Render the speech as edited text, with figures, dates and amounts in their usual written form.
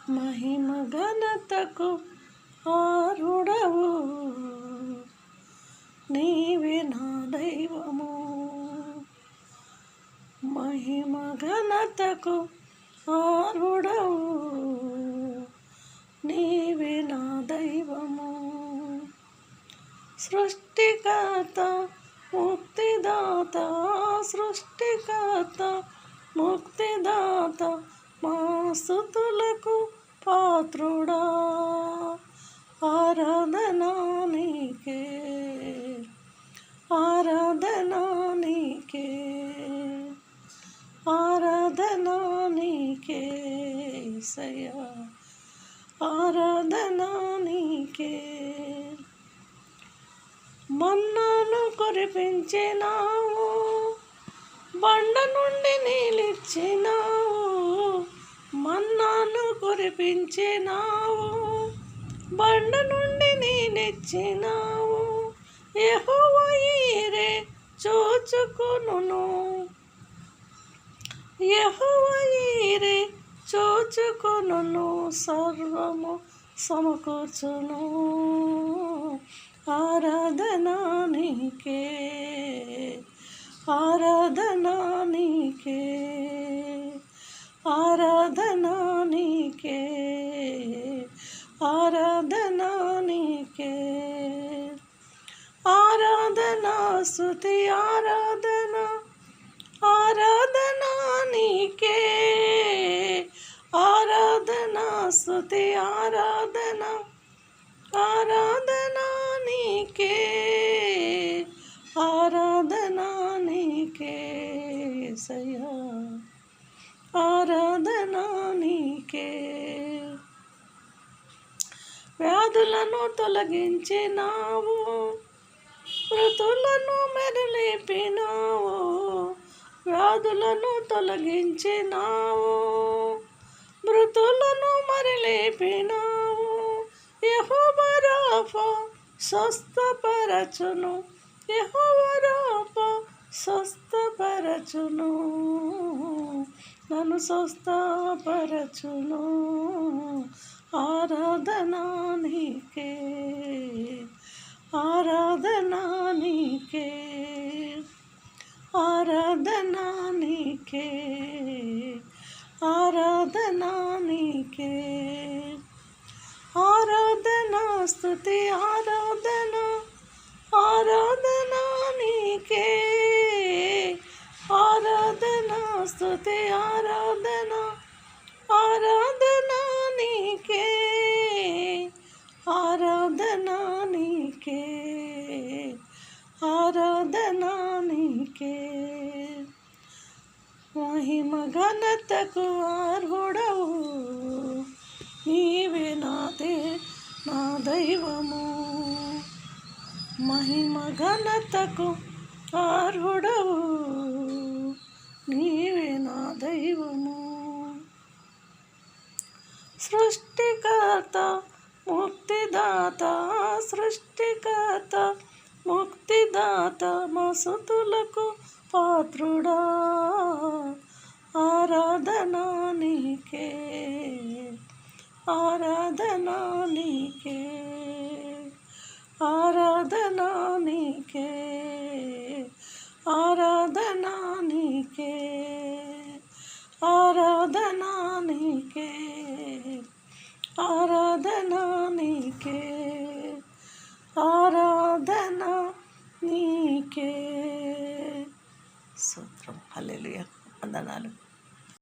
మహిమ ఘనతకు ఆరుడవు, నీవే నా దైవము. మహిమ ఘనతకు ఆరుడవు, నీవే నా దైవము. సృష్టికర్త ముక్తిదాత, సృష్టికర్త ముక్తిదాత, మా స్తుతులకు పాత్రుడా. ఆరాధనా నీకే, ఆరాధనా నీకే, ఆరాధనా నీకే యేసయ్యా, ఆరాధనా నీకే. మన్నాను కురిపించినావు, బండ నుండి నీళ్ళిచ్చినావు. మన్నాను కురిపించినావు, బండ నుండి నీళ్ళిచ్చినావు. యెహోవా యీరే చూచుకొనును, యెహోవా యీరే చూచుకొనును, సర్వము సమకూర్చును. ఆరాధనా నీకే, ఆరాధనా నీకే, ఆరాధనా నీకే, ఆరాధనా నీకే. ఆరాధనా స్తుతి ఆరాధనా, ఆరాధనా నీకే. ఆరాధనా స్తుతి ఆరాధనా, ఆరాధనా నీకే, ఆరాధనా నీకే యేసయ్యా, ఆరాధనా నీకే. వ్యాధులను తొలగించినావు, మృతులను మెరలేపినావు. వ్యాధులను తొలగించినావు, మృతులను మరలేపినావు. యెహోవా రాఫా స్వస్థపరచును, యెహోవా రాఫా స్వస్థపరచును, నన్ను స్వస్థపరచును. ఆరాధనా నీకే, ఆరాధనా నీకే, ఆరాధనా నీకే, ఆరాధనా నీకే. ఆరాధనా స్తుతి ఆరాధనా, ఆరాధనా నీకే. ఆరాధనా స్తుతి ఆరాధనా, ఆరాధనా నీకే, ఆరాధనా నీకే, ఆరాధనా నీకే. మహిమ ఘనతకు అర్హుడవు, నీవే నా దైవము. మహిమ ఘనతకు అర్హుడవు, నీవే నా దైవము. సృష్టికర్త ముక్తిదాత, సృష్టికర్త ముక్తిదాత, మా స్తుతులకు పాత్రుడా. ఆరాధనా నీకే, ఆరాధనా నీకే, ఆరాధనా నీకే, ఆరాధనా నీకే, ఆరాధనా నీకే, ఆరాధనా నీకే, ఆరాధనా నీకే. స్తోత్రం. హల్లెలూయా. వందనాలు.